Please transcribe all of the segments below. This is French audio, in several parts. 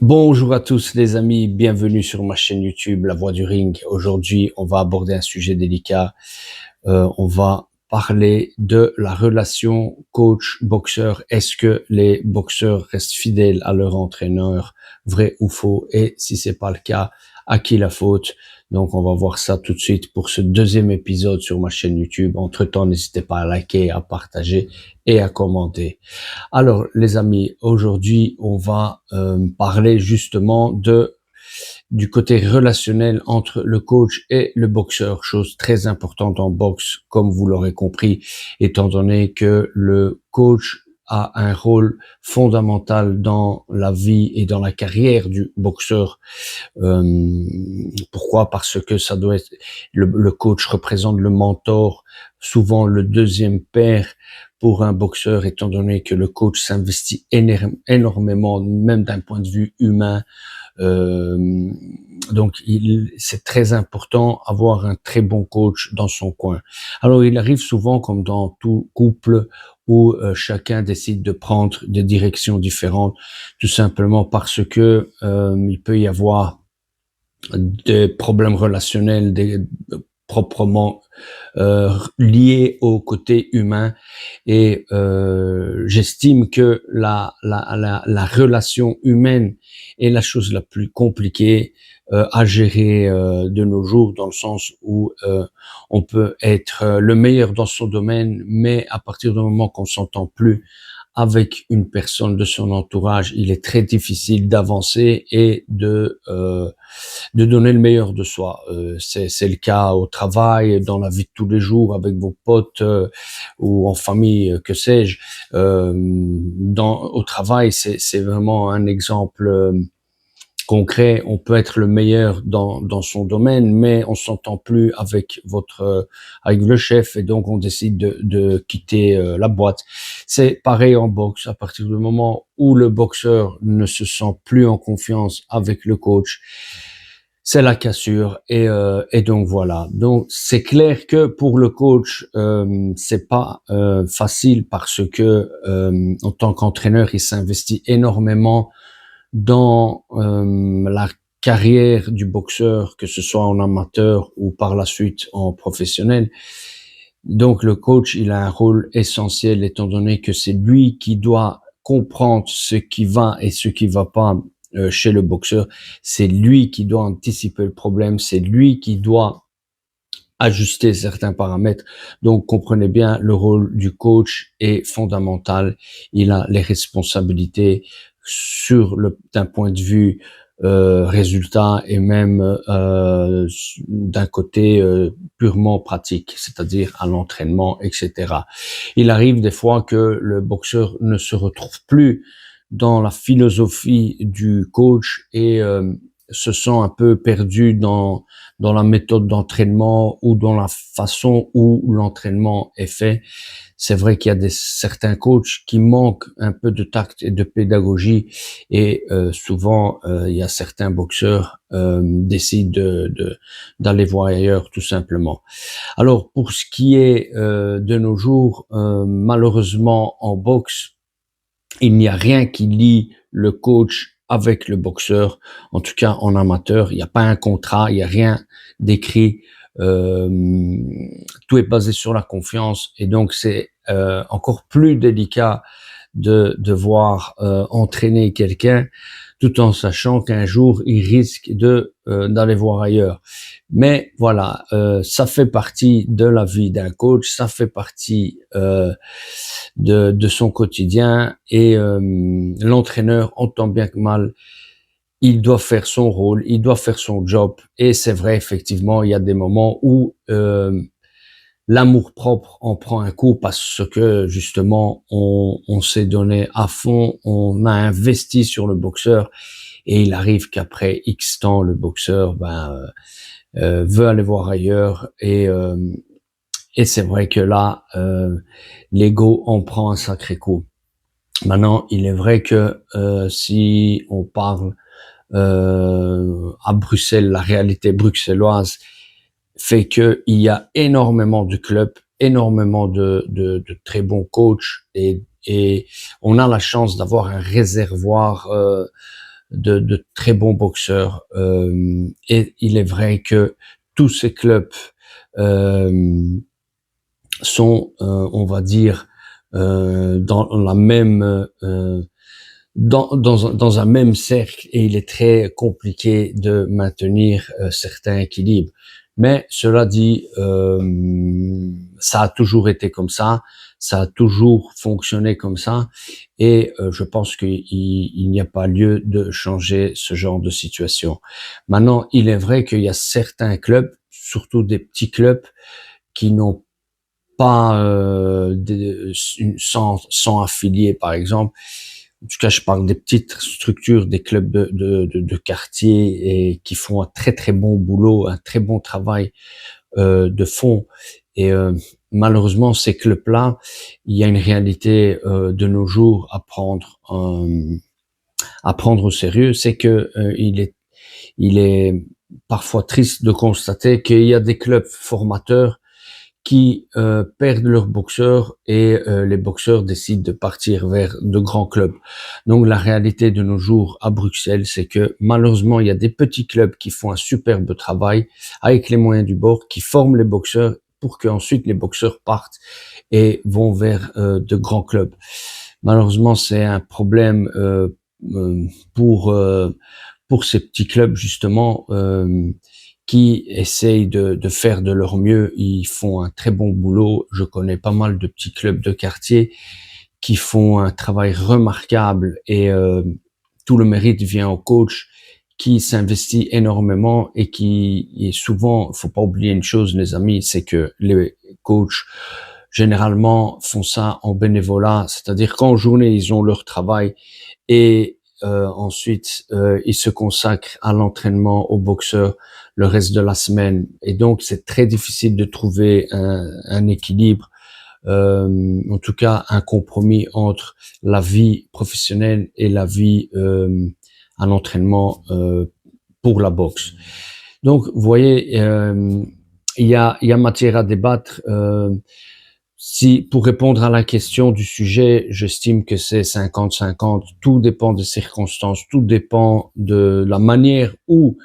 Bonjour à tous les amis, bienvenue sur ma chaîne YouTube La Voix du Ring. Aujourd'hui, on va aborder un sujet délicat. On va parler de la relation coach-boxeur. Est-ce que les boxeurs restent fidèles à leur entraîneur, vrai ou faux? Et si c'est pas le cas, à qui la faute? Donc, on va voir ça tout de suite pour ce deuxième épisode sur ma chaîne YouTube. Entre-temps, n'hésitez pas à liker, à partager et à commenter. Alors, les amis, aujourd'hui, on va parler justement du côté relationnel entre le coach et le boxeur, chose très importante en boxe, comme vous l'aurez compris, étant donné que le coach a un rôle fondamental dans la vie et dans la carrière du boxeur. Pourquoi? Parce que ça doit être le coach représente le mentor, souvent le deuxième père pour un boxeur, étant donné que le coach s'investit énormément, même d'un point de vue humain. Euh, donc, c'est très important avoir un très bon coach dans son coin. Alors, il arrive souvent, comme dans tout couple, où chacun décide de prendre des directions différentes, tout simplement parce que il peut y avoir des problèmes relationnels, proprement liés au côté humain. Et j'estime que la relation humaine est la chose la plus compliquée à gérer de nos jours, dans le sens où on peut être le meilleur dans son domaine, mais à partir du moment qu'on s'entend plus avec une personne de son entourage, il est très difficile d'avancer et de donner le meilleur de soi. C'est le cas au travail, dans la vie de tous les jours, avec vos potes ou en famille, que sais-je. Au travail, c'est vraiment un exemple concret. On peut être le meilleur dans son domaine, mais on s'entend plus avec le chef, et donc on décide de quitter la boîte. C'est pareil en boxe. À partir du moment où le boxeur ne se sent plus en confiance avec le coach, c'est la cassure. Et donc voilà. Donc c'est clair que pour le coach, c'est pas facile, parce que en tant qu'entraîneur, il s'investit énormément dans la carrière du boxeur, que ce soit en amateur ou par la suite en professionnel. Donc le coach, il a un rôle essentiel, étant donné que c'est lui qui doit comprendre ce qui va et ce qui va pas chez le boxeur. C'est lui qui doit anticiper le problème, c'est lui qui doit ajuster certains paramètres. Donc, comprenez bien, le rôle du coach est fondamental. Il a les responsabilités d'un point de vue résultat, et même d'un côté purement pratique, c'est-à-dire à l'entraînement, etc. Il arrive des fois que le boxeur ne se retrouve plus dans la philosophie du coach et se sent un peu perdu dans la méthode d'entraînement ou dans la façon où l'entraînement est fait. C'est vrai qu'il y a certains coachs qui manquent un peu de tact et de pédagogie, et souvent il y a certains boxeurs décident d'aller voir ailleurs, tout simplement. Alors, pour ce qui est de nos jours, malheureusement en boxe, il n'y a rien qui lie le coach avec le boxeur. En tout cas, en amateur, il n'y a pas un contrat, il n'y a rien d'écrit. Euh, Tout est basé sur la confiance, et donc c'est encore plus délicat de devoir entraîner quelqu'un tout en sachant qu'un jour il risque d'aller voir ailleurs. Mais voilà, ça fait partie de la vie d'un coach, ça fait partie de son quotidien, et l'entraîneur, en tant bien que mal, il doit faire son rôle, il doit faire son job. Et c'est vrai, effectivement, il y a des moments où l'amour-propre en prend un coup, parce que justement on s'est donné à fond, on a investi sur le boxeur, et il arrive qu'après X temps, le boxeur veut aller voir ailleurs, et c'est vrai que là l'ego en prend un sacré coup. Maintenant, il est vrai que si on parle à Bruxelles, la réalité bruxelloise fait que il y a énormément de clubs, énormément de très bons coachs, et on a la chance d'avoir un réservoir de très bons boxeurs. Et il est vrai que tous ces clubs sont, on va dire, dans la même dans un même cercle, et il est très compliqué de maintenir certains équilibres. Mais cela dit, ça a toujours été comme ça a toujours fonctionné comme ça, et je pense qu'il n'y a pas lieu de changer ce genre de situation. Maintenant, il est vrai qu'il y a certains clubs, surtout des petits clubs, qui n'ont pas sans affiliés, par exemple. En tout cas, je parle des petites structures, des clubs de quartier, et qui font un très très bon boulot, un très bon travail de fond. Et malheureusement, ces clubs-là, il y a une réalité de nos jours à prendre au sérieux, c'est que il est parfois triste de constater qu'il y a des clubs formateurs qui perdent leurs boxeurs, et les boxeurs décident de partir vers de grands clubs. Donc la réalité de nos jours à Bruxelles, c'est que malheureusement, il y a des petits clubs qui font un superbe travail avec les moyens du bord, qui forment les boxeurs pour qu'ensuite les boxeurs partent et vont vers de grands clubs. Malheureusement, c'est un problème euh, pour euh, pour ces petits clubs, justement, qui essayent de faire de leur mieux. Ils font un très bon boulot. Je connais pas mal de petits clubs de quartier qui font un travail remarquable, et tout le mérite vient au coach, qui s'investit énormément, et qui est souvent, faut pas oublier une chose, les amis, c'est que les coachs généralement font ça en bénévolat, c'est-à-dire qu'en journée ils ont leur travail, et ensuite ils se consacrent à l'entraînement, au boxeur le reste de la semaine, et donc c'est très difficile de trouver un équilibre, en tout cas un compromis entre la vie professionnelle et la vie à l'entraînement pour la boxe. Donc vous voyez, il y a matière à débattre. Si, pour répondre à la question du sujet, j'estime que c'est 50-50. Tout dépend des circonstances, tout dépend de la manière où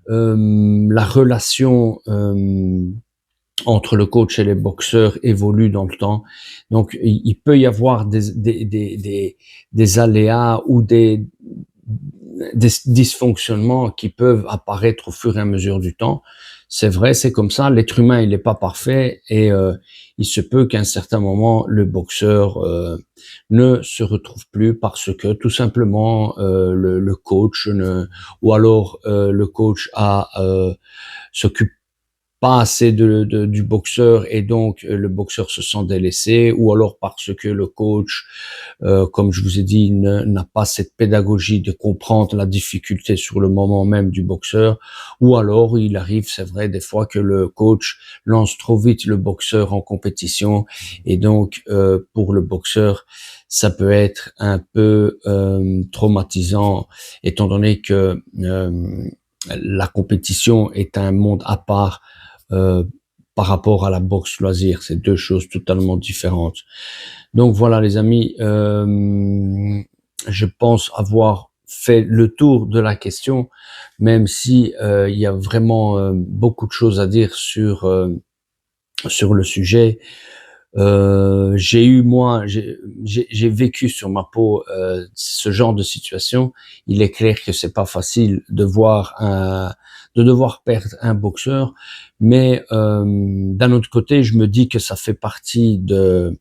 la relation entre le coach et les boxeurs évolue dans le temps. Donc, il peut y avoir des aléas ou des dysfonctionnements qui peuvent apparaître au fur et à mesure du temps. C'est vrai, c'est comme ça. L'être humain, il n'est pas parfait, et il se peut qu'à un certain moment, le boxeur ne se retrouve plus parce que tout simplement le coach ou alors le coach s'occupe pas assez du boxeur, et donc le boxeur se sent délaissé, ou alors parce que le coach, comme je vous ai dit, n'a pas cette pédagogie de comprendre la difficulté sur le moment même du boxeur, ou alors il arrive, c'est vrai, des fois que le coach lance trop vite le boxeur en compétition, et donc pour le boxeur, ça peut être un peu traumatisant, étant donné que la compétition est un monde à part par rapport à la boxe loisir. C'est deux choses totalement différentes. Donc voilà les amis, je pense avoir fait le tour de la question, même si il y a vraiment beaucoup de choses à dire sur le sujet. J'ai vécu sur ma peau ce genre de situation. Il est clair que c'est pas facile de devoir perdre un boxeur, mais d'un autre côté, je me dis que ça fait partie de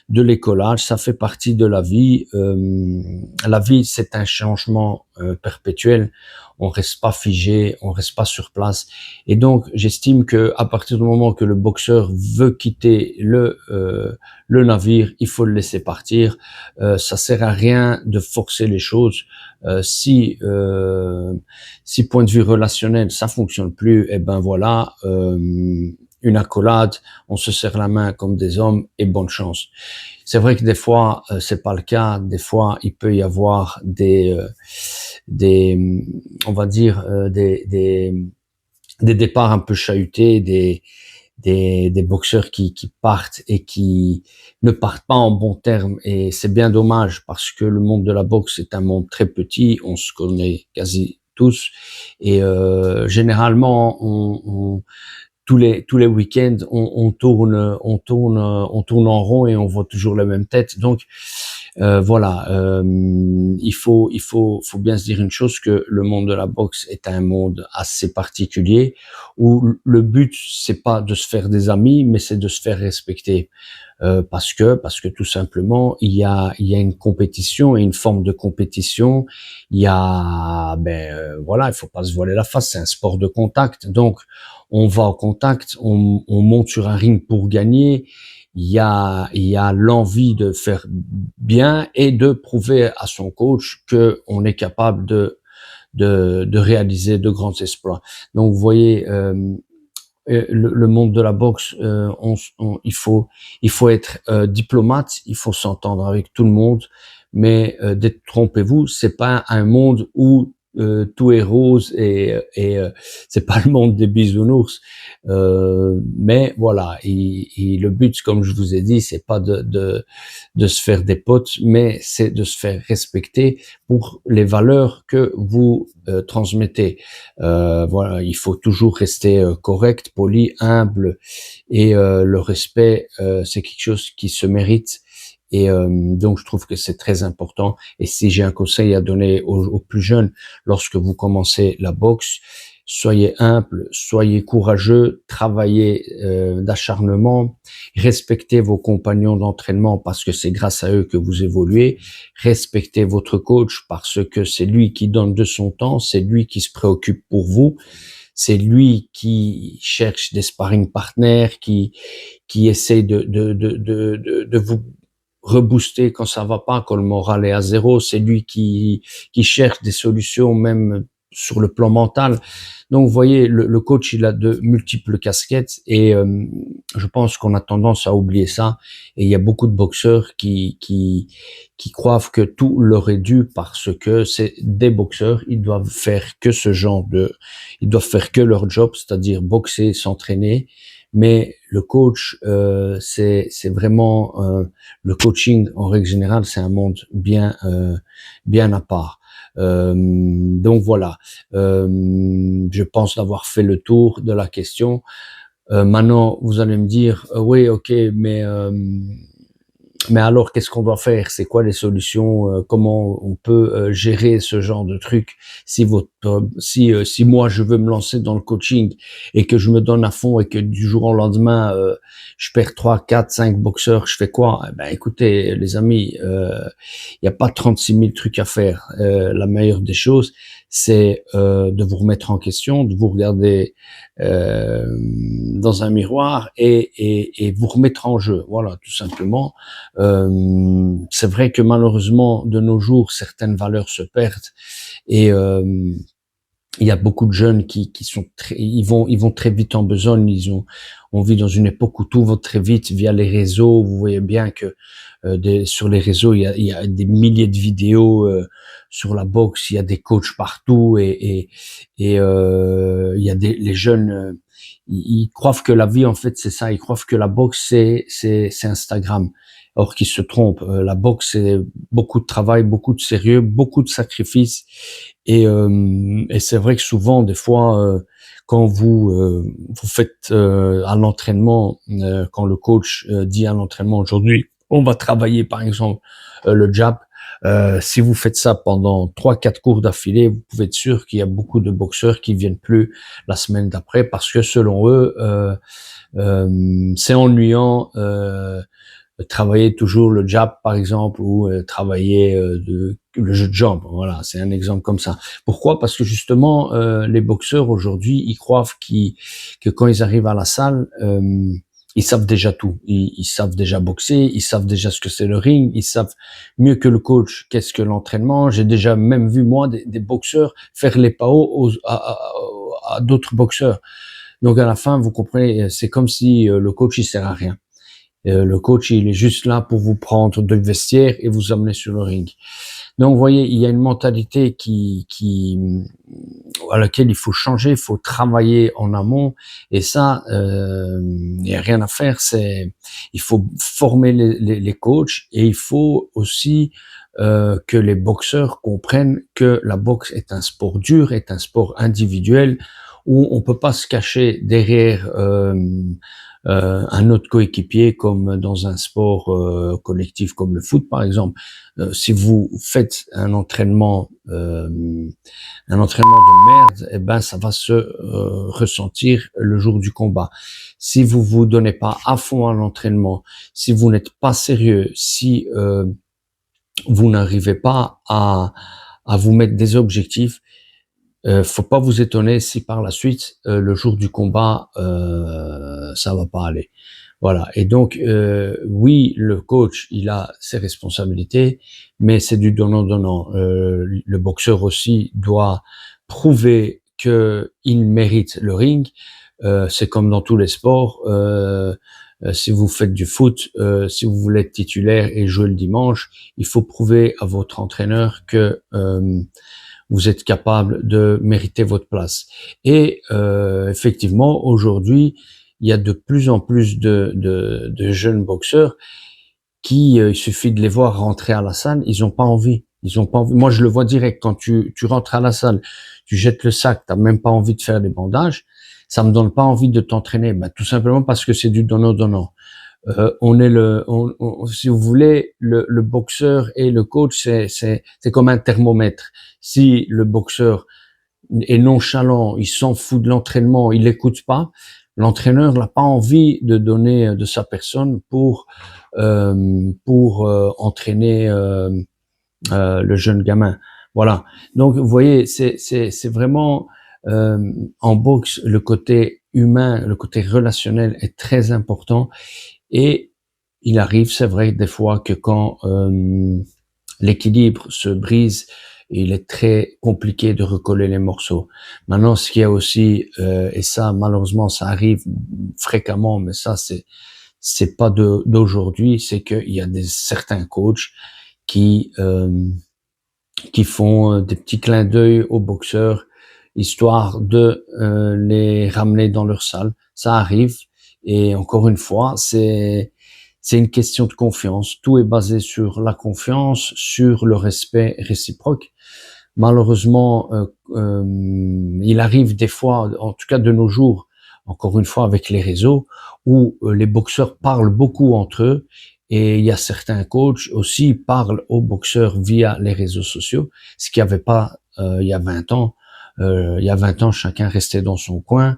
l'écolage, ça fait partie de la vie. La vie, c'est un changement perpétuel. On reste pas figé, on reste pas sur place. Et donc, j'estime que à partir du moment que le boxeur veut quitter le navire, il faut le laisser partir. Ça sert à rien de forcer les choses. Si point de vue relationnel ça fonctionne plus, et ben voilà, une accolade, on se serre la main comme des hommes, et bonne chance. C'est vrai que des fois c'est pas le cas. Des fois il peut y avoir on va dire des départs un peu chahutés, des boxeurs qui partent et qui ne partent pas en bons termes. Et c'est bien dommage parce que le monde de la boxe est un monde très petit, on se connaît quasi tous. Et généralement, tous les week-ends, on tourne en rond et on voit toujours la même tête. Donc voilà, faut bien se dire une chose, que le monde de la boxe est un monde assez particulier où le but c'est pas de se faire des amis, mais c'est de se faire respecter. Parce que tout simplement il y a une compétition et une forme de compétition. Il y a voilà, il faut pas se voiler la face, c'est un sport de contact. Donc on va au contact, on monte sur un ring pour gagner. Il y a l'envie de faire bien et de prouver à son coach que on est capable de réaliser de grands exploits. Donc vous voyez, le monde de la boxe, il faut être diplomate, il faut s'entendre avec tout le monde, mais détrompez-vous, c'est pas un monde où tout est rose et c'est pas le monde des bisounours. Mais voilà, et le but, comme je vous ai dit, c'est pas de se faire des potes, mais c'est de se faire respecter pour les valeurs que vous transmettez. Voilà, il faut toujours rester correct, poli, humble, et le respect, c'est quelque chose qui se mérite. Et donc, je trouve que c'est très important. Et si j'ai un conseil à donner aux plus jeunes, lorsque vous commencez la boxe, soyez humble, soyez courageux, travaillez d'acharnement, respectez vos compagnons d'entraînement parce que c'est grâce à eux que vous évoluez, respectez votre coach parce que c'est lui qui donne de son temps, c'est lui qui se préoccupe pour vous, c'est lui qui cherche des sparring partners, qui essaie de vous rebooster quand ça va pas, quand le moral est à zéro. C'est lui qui cherche des solutions même sur le plan mental. Donc, vous voyez, le coach, il a de multiples casquettes et je pense qu'on a tendance à oublier ça. Et il y a beaucoup de boxeurs qui croient que tout leur est dû parce que c'est des boxeurs. Ils doivent faire que ils doivent faire que leur job, c'est-à-dire boxer, s'entraîner. Mais le coach, c'est vraiment le coaching en règle générale, c'est un monde bien à part. Donc voilà, je pense avoir fait le tour de la question. Maintenant, vous allez me dire, oui, ok, mais alors, qu'est-ce qu'on doit faire? C'est quoi les solutions? Comment on peut gérer ce genre de truc? Si moi je veux me lancer dans le coaching et que je me donne à fond et que du jour au lendemain je perds 3, 4, 5 boxeurs, je fais quoi? Eh ben, écoutez, les amis, il n'y a pas 36 000 trucs à faire. La meilleure des choses, c'est de vous remettre en question, de vous regarder dans un miroir et vous remettre en jeu. Voilà, tout simplement. C'est vrai que malheureusement, de nos jours, certaines valeurs se perdent et il y a beaucoup de jeunes qui sont ils vont très vite en besogne. On vit dans une époque où tout va très vite via les réseaux. Vous voyez bien que sur les réseaux, il y a des milliers de vidéos sur la boxe. Il y a des coachs partout et il y a les jeunes. Ils croient que la vie, en fait, c'est ça. Ils croient que la boxe, c'est Instagram. Or, qu'ils se trompent. La boxe, c'est beaucoup de travail, beaucoup de sérieux, beaucoup de sacrifices. Et c'est vrai que souvent, des fois, quand vous faites à l'entraînement, quand le coach dit à l'entraînement aujourd'hui, on va travailler par exemple le jab. Si vous faites ça pendant 3-4 cours d'affilée, vous pouvez être sûr qu'il y a beaucoup de boxeurs qui viennent plus la semaine d'après parce que selon eux, c'est ennuyant. Travailler toujours le jab par exemple ou travailler le jeu de jambes. Voilà, c'est un exemple comme ça. Pourquoi? Parce que justement les boxeurs aujourd'hui, ils croient que quand ils arrivent à la salle, ils savent déjà tout. Ils savent déjà boxer, ils savent déjà ce que c'est le ring, ils savent mieux que le coach qu'est-ce que l'entraînement. J'ai déjà même vu moi des boxeurs faire les PAO à d'autres boxeurs. Donc à la fin, vous comprenez, c'est comme si le coach il sert à rien. Le coach, il est juste là pour vous prendre de vestiaire et vous amener sur le ring. Donc, vous voyez, il y a une mentalité à laquelle il faut changer, il faut travailler en amont. Et ça, il n'y a rien à faire. Il faut former les coachs et il faut aussi que les boxeurs comprennent que la boxe est un sport dur, est un sport individuel où on peut pas se cacher derrière un autre coéquipier comme dans un sport collectif comme le foot par exemple. Si vous faites un entraînement de merde, eh ben ça va se ressentir le jour du combat. Si vous vous donnez pas à fond à l'entraînement, si vous n'êtes pas sérieux, si vous n'arrivez pas à vous mettre des objectifs, faut pas vous étonner si par la suite le jour du combat ça va pas aller. Voilà. Et donc oui, le coach il a ses responsabilités, mais c'est du donnant-donnant. Le boxeur aussi doit prouver que il mérite le ring. C'est comme dans tous les sports. Si vous faites du foot, si vous voulez être titulaire et jouer le dimanche, il faut prouver à votre entraîneur que vous êtes capable de mériter votre place. Et effectivement, aujourd'hui, il y a de plus en plus de jeunes boxeurs qui, il suffit de les voir rentrer à la salle, ils ont pas envie. Ils ont pas envie. Moi, je le vois direct quand tu rentres à la salle, tu jettes le sac, t'as même pas envie de faire des bandages. Ça me donne pas envie de t'entraîner. Ben, tout simplement parce que c'est du donnant-donnant. Si vous voulez, le boxeur et le coach, c'est comme un thermomètre. Si le boxeur est nonchalant, il s'en fout de l'entraînement, il l'écoute pas, l'entraîneur n'a pas envie de donner de sa personne pour entraîner le jeune gamin. Voilà. Donc vous voyez, c'est vraiment en boxe le côté humain, le côté relationnel est très important. Et il arrive, c'est vrai, des fois que quand l'équilibre se brise, il est très compliqué de recoller les morceaux. Maintenant, ce qu'il y a aussi, et ça, malheureusement, ça arrive fréquemment, mais ça, c'est pas d'aujourd'hui, c'est qu'il y a certains coachs qui font des petits clins d'œil aux boxeurs, histoire de les ramener dans leur salle. Ça arrive. Et encore une fois, c'est une question de confiance. Tout est basé sur la confiance, sur le respect réciproque. Malheureusement, il arrive des fois, en tout cas de nos jours, encore une fois avec les réseaux, où les boxeurs parlent beaucoup entre eux, et il y a certains coachs aussi parlent aux boxeurs via les réseaux sociaux, ce qu'il n'y avait pas il y a 20 ans. Il y a 20 ans, chacun restait dans son coin,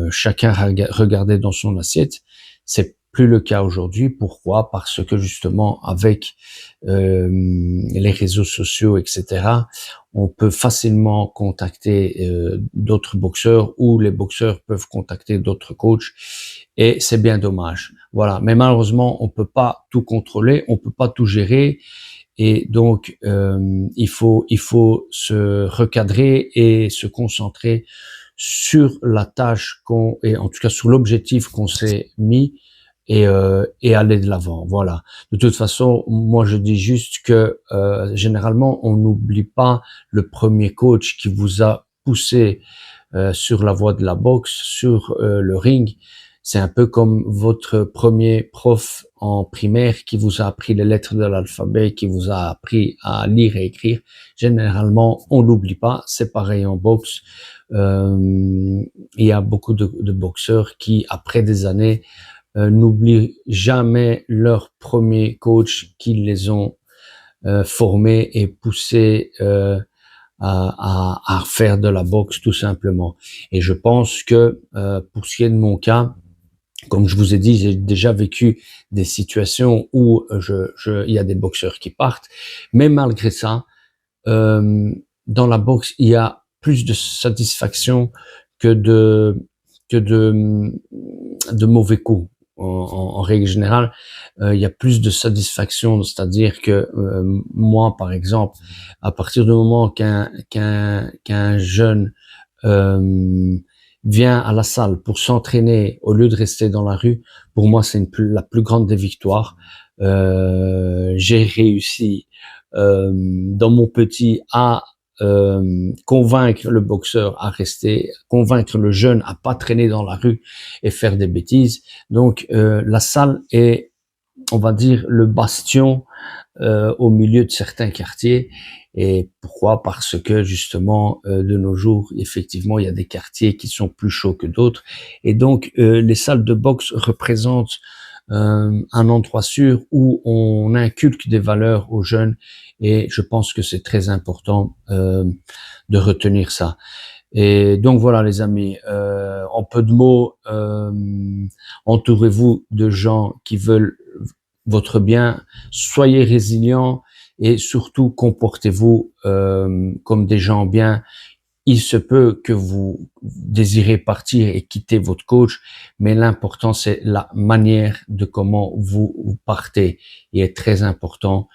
chacun regardait dans son assiette. C'est plus le cas aujourd'hui. Pourquoi? Parce que justement, avec les réseaux sociaux, etc., on peut facilement contacter d'autres boxeurs ou les boxeurs peuvent contacter d'autres coachs et c'est bien dommage. Voilà. Mais malheureusement, on peut pas tout contrôler, on peut pas tout gérer. Et donc, il faut se recadrer et se concentrer sur la tâche et en tout cas sur l'objectif qu'on s'est mis et aller de l'avant. Voilà. De toute façon, moi je dis juste que généralement on n'oublie pas le premier coach qui vous a poussé sur la voie de la boxe, sur le ring. C'est un peu comme votre premier prof en primaire qui vous a appris les lettres de l'alphabet, qui vous a appris à lire et écrire. Généralement, on l'oublie pas. C'est pareil en boxe. Il y a beaucoup de boxeurs qui, après des années, n'oublient jamais leur premier coach qui les ont formés et poussés à faire de la boxe tout simplement. Et je pense que pour ce qui est de mon cas, comme je vous ai dit, j'ai déjà vécu des situations où il y a des boxeurs qui partent, mais malgré ça, dans la boxe, il y a plus de satisfaction que de mauvais coups. En règle générale, il y a plus de satisfaction, c'est-à-dire que moi, par exemple, à partir du moment qu'un jeune vient à la salle pour s'entraîner au lieu de rester dans la rue, pour moi, c'est la plus grande des victoires. J'ai réussi dans mon petit à convaincre le boxeur à rester, convaincre le jeune à pas traîner dans la rue et faire des bêtises. Donc la salle est, on va dire, le bastion au milieu de certains quartiers. Et pourquoi? Parce que justement, de nos jours, effectivement, il y a des quartiers qui sont plus chauds que d'autres. Et donc, les salles de boxe représentent un endroit sûr où on inculque des valeurs aux jeunes. Et je pense que c'est très important de retenir ça. Et donc voilà les amis, en peu de mots, entourez-vous de gens qui veulent votre bien, soyez résilients et surtout comportez-vous comme des gens bien. Il se peut que vous désirez partir et quitter votre coach, mais l'important c'est la manière de comment vous partez. Il est très important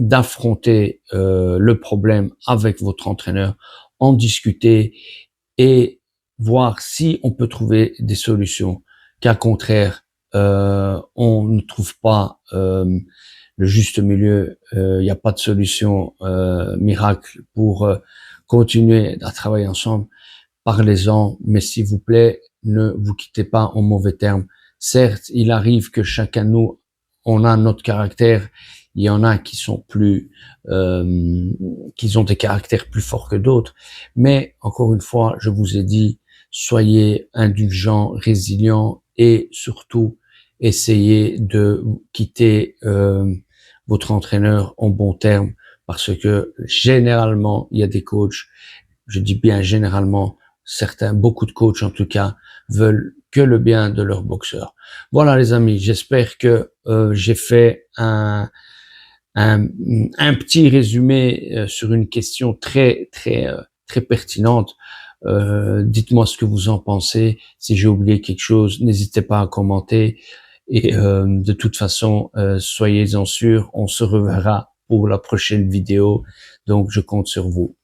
d'affronter le problème avec votre entraîneur, en discuter et voir si on peut trouver des solutions. Qu'à contraire, on ne trouve pas le juste milieu, il n'y a pas de solution miracle pour continuer à travailler ensemble. Parlez-en, mais s'il vous plaît, ne vous quittez pas en mauvais termes. Certes, il arrive que chacun de nous, on a notre caractère. Il y en a qui sont plus, qui ont des caractères plus forts que d'autres. Mais encore une fois, je vous ai dit, soyez indulgents, résilients et surtout essayez de quitter votre entraîneur en bons termes, parce que généralement, il y a des coachs, je dis bien généralement, certains, beaucoup de coachs en tout cas, veulent que le bien de leurs boxeurs. Voilà les amis, j'espère que j'ai fait un petit résumé sur une question très pertinente. Dites-moi ce que vous en pensez. Si j'ai oublié quelque chose, n'hésitez pas à commenter. Et de toute façon, soyez-en sûrs, on se reverra pour la prochaine vidéo. Donc, je compte sur vous.